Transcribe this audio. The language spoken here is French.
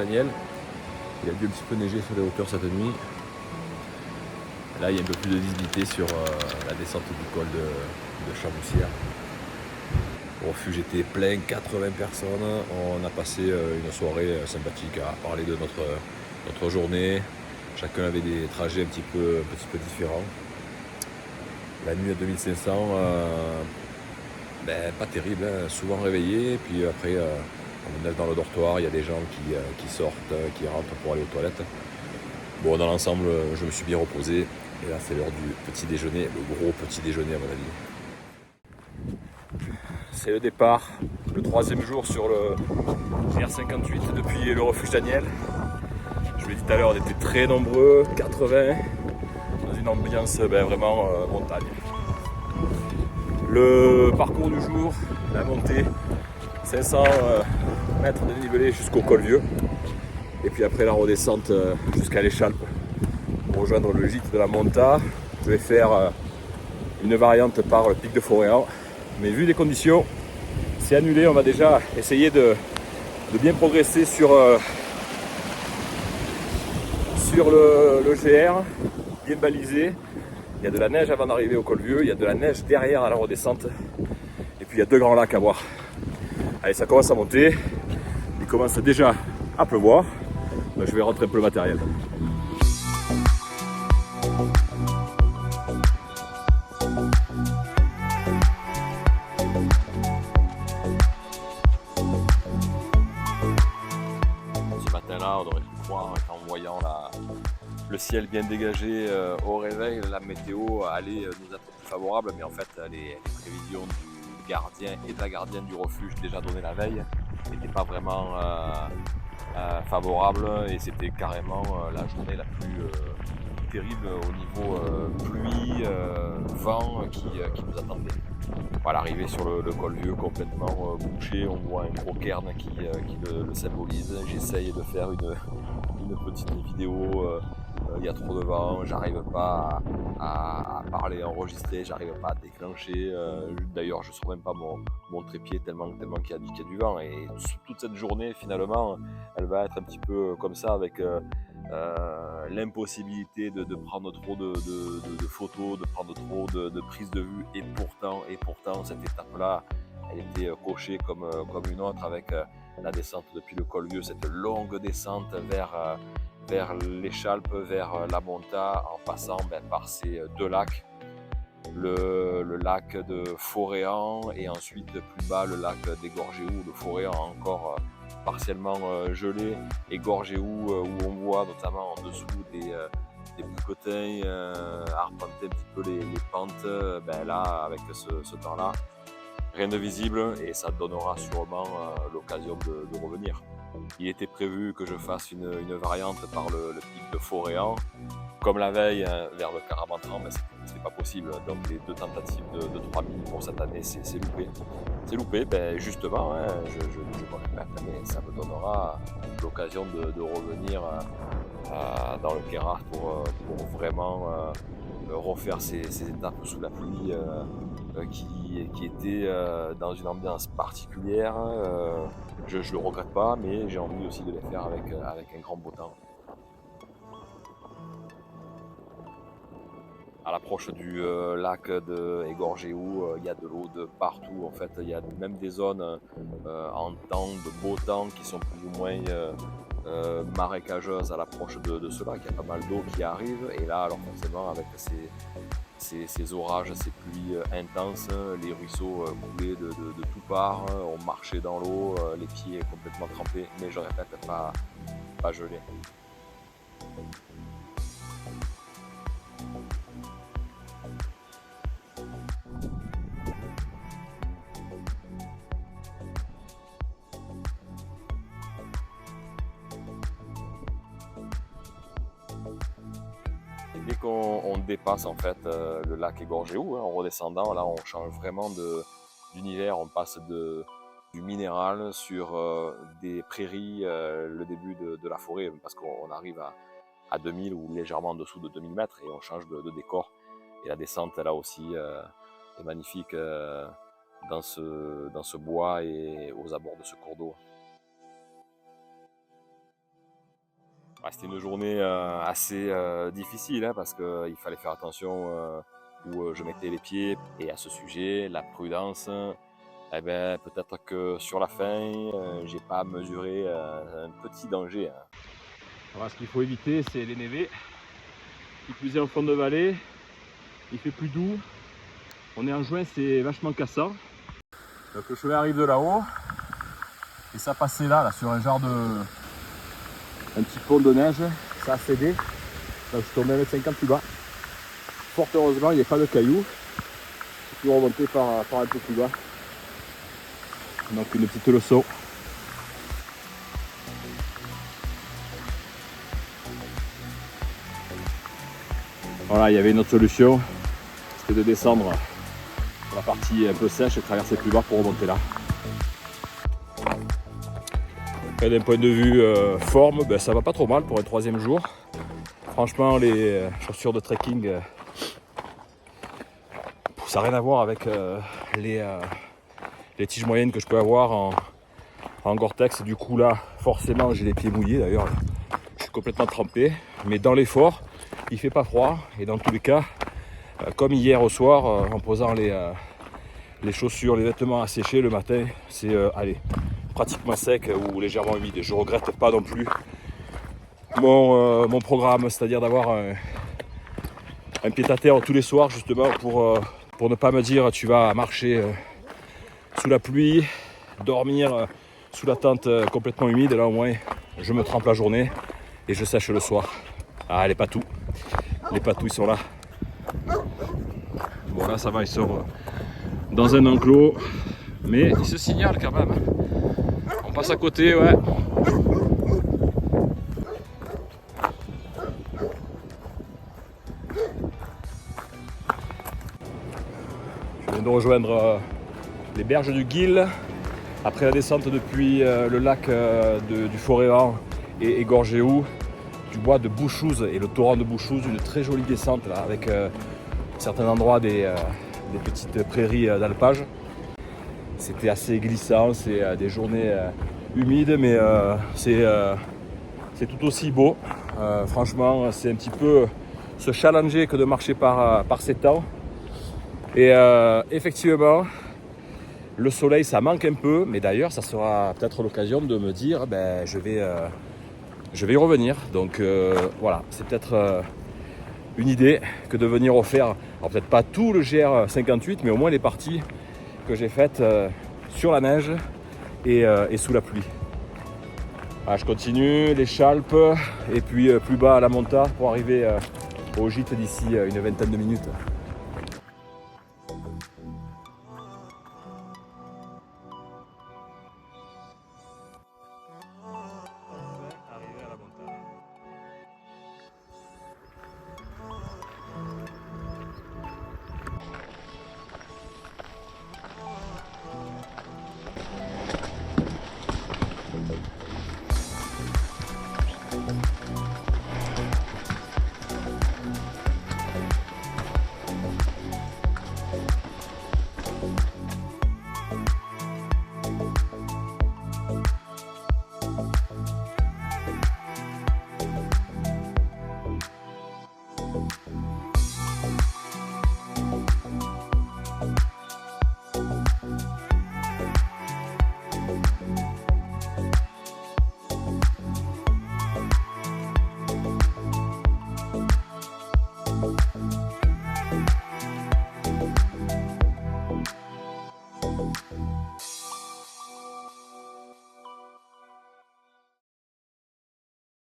Daniel. Il a dû un petit peu neiger sur les hauteurs cette nuit. Là, il y a un peu plus de visibilité sur la descente du col de Chamoussière. Le refuge était plein, 80 personnes. On a passé une soirée sympathique à parler de notre journée. Chacun avait des trajets un petit peu différents. La nuit à 2500, pas terrible, hein, souvent réveillé. Puis après, on est dans le dortoir, il y a des gens qui sortent, qui rentrent pour aller aux toilettes. Bon, dans l'ensemble, je me suis bien reposé. Et là, c'est l'heure du petit déjeuner, le gros petit déjeuner à mon avis. C'est le départ, le 3e jour sur le GR58 depuis le refuge Daniel. Je vous l'ai dit tout à l'heure, on était très nombreux, 80, dans une ambiance vraiment montagne. Le parcours du jour, la montée, 500 mètres de dénivelé jusqu'au col Vieux. Et puis après la redescente jusqu'à l'échalpe pour rejoindre le gîte de la Monta. Je vais faire une variante par le pic de Foréan. Mais vu les conditions, c'est annulé. On va déjà essayer de bien progresser sur le GR, bien balisé. Il y a de la neige avant d'arriver au col Vieux, il y a de la neige derrière à la redescente. Et puis il y a 2 grands lacs à voir. Allez, ça commence à monter. Il commence déjà à pleuvoir. Je vais rentrer un peu le matériel. Ce matin-là, on aurait pu croire qu'en voyant le ciel bien dégagé au réveil, la météo allait nous être plus favorable, mais en fait les prévisions du gardien et de la gardienne du refuge déjà données la veille n'étaient pas vraiment favorables, et c'était carrément la journée la plus terrible au niveau pluie, vent qui nous attendait. Voilà, arrivé sur le col Vieux complètement bouché, on voit un gros cairn qui le symbolise. J'essaye de faire une petite vidéo, il y a trop de vent, j'arrive pas à parler, enregistrer, j'arrive pas à déclencher. D'ailleurs, je ne saurais même pas mon trépied tellement qu'il y a du vent. Et toute cette journée, finalement, elle va être un petit peu comme ça, avec l'impossibilité de prendre trop de photos, de prendre trop de prises de vue. Et pourtant, cette étape-là, elle était cochée comme une autre, avec la descente depuis le col Vieux, cette longue descente vers l'échalpe, vers la Monta, en passant par ces 2 lacs. Le lac de Foréan et ensuite plus bas le lac des Gorgéous. Le Foréan encore partiellement gelé, et Gorgéous où on voit notamment en dessous des bouquetins arpenter un petit peu les pentes. Là, avec ce temps-là, rien de visible, et ça donnera sûrement l'occasion de revenir. Il était prévu que je fasse une variante par le pic de Foréan, comme la veille, vers le Caramantran, mais c'est pas possible. Donc les 2 tentatives de 3000 pour cette année, c'est loupé. C'est loupé, justement, hein, je me répète, mais ça me donnera l'occasion de revenir dans le Queyras pour vraiment refaire ces étapes sous la pluie qui étaient dans une ambiance particulière. Je le regrette pas, mais j'ai envie aussi de les faire avec un grand beau temps. À l'approche du lac de Gorgéous, il y a de l'eau de partout. En fait, il y a même des zones en temps de beau temps qui sont plus ou moins marécageuses à l'approche de ce lac. Il y a pas mal d'eau qui arrive, et là, alors forcément, avec ces orages, ces pluies intenses, les ruisseaux coulaient de toutes parts, on marchait dans l'eau, les pieds complètement trempés, mais je répète, pas gelés. Dès qu'on dépasse en fait le lac Gorgéous, en redescendant, là on change vraiment d'univers. On passe du minéral sur des prairies, le début de la forêt, parce qu'on arrive à 2000 ou légèrement en dessous de 2000 mètres, et on change de décor. Et la descente là aussi est magnifique dans ce bois et aux abords de ce cours d'eau. C'était une journée assez difficile, hein, parce qu'il fallait faire attention où je mettais les pieds. Et à ce sujet, la prudence, eh ben, peut-être que sur la fin, j'ai pas mesuré un petit danger, hein. Alors, ce qu'il faut éviter, c'est les névés. Qui plus est en fond de vallée, il fait plus doux. On est en juin, c'est vachement cassant. Donc le chemin arrive de là-haut. Et ça passait là, sur un genre de... un petit pont de neige. Ça a cédé. Donc je suis tombé 1,50 m plus bas. Fort heureusement, il n'y a pas de cailloux. J'ai pu remonter par un peu plus bas. Donc une petite leçon. Voilà, il y avait une autre solution. C'était de descendre sur la partie un peu sèche et traverser plus bas pour remonter là. D'un point de vue forme, ben, ça va pas trop mal pour un troisième jour. Franchement, les chaussures de trekking, ça n'a rien à voir avec les tiges moyennes que je peux avoir en Gore-Tex. Du coup là, forcément, j'ai les pieds mouillés. D'ailleurs, je suis complètement trempé. Mais dans l'effort, il fait pas froid. Et dans tous les cas, comme hier au soir, en posant les chaussures, les vêtements à sécher le matin, c'est pratiquement sec ou légèrement humide. Je regrette pas non plus mon programme, c'est-à-dire d'avoir un pied-à-terre tous les soirs, justement pour ne pas me dire tu vas marcher sous la pluie, dormir sous la tente complètement humide. Là au moins je me trempe la journée et je sèche le soir. Ah, les patous ils sont là. Bon là ça va, ils sont dans un enclos, mais ils se signalent quand même. On passe à côté, ouais. Je viens de rejoindre les berges du Guil. Après la descente depuis le lac du Foréan et Gorgéou, du bois de Bouchouse et le torrent de Bouchouse, une très jolie descente là, avec certains endroits des petites prairies d'alpage. C'était assez glissant, c'est des journées humides, mais c'est tout aussi beau. Franchement, c'est un petit peu se challenger que de marcher par ces temps. Et effectivement, le soleil, ça manque un peu, mais d'ailleurs, ça sera peut-être l'occasion de me dire, ben, je vais y revenir. Donc voilà, c'est peut-être une idée que de venir refaire, alors peut-être pas tout le GR58, mais au moins les parties que j'ai faites sur la neige et sous la pluie. Voilà, je continue les Chalpes et puis plus bas à la Monta pour arriver au gîte d'ici une vingtaine de minutes.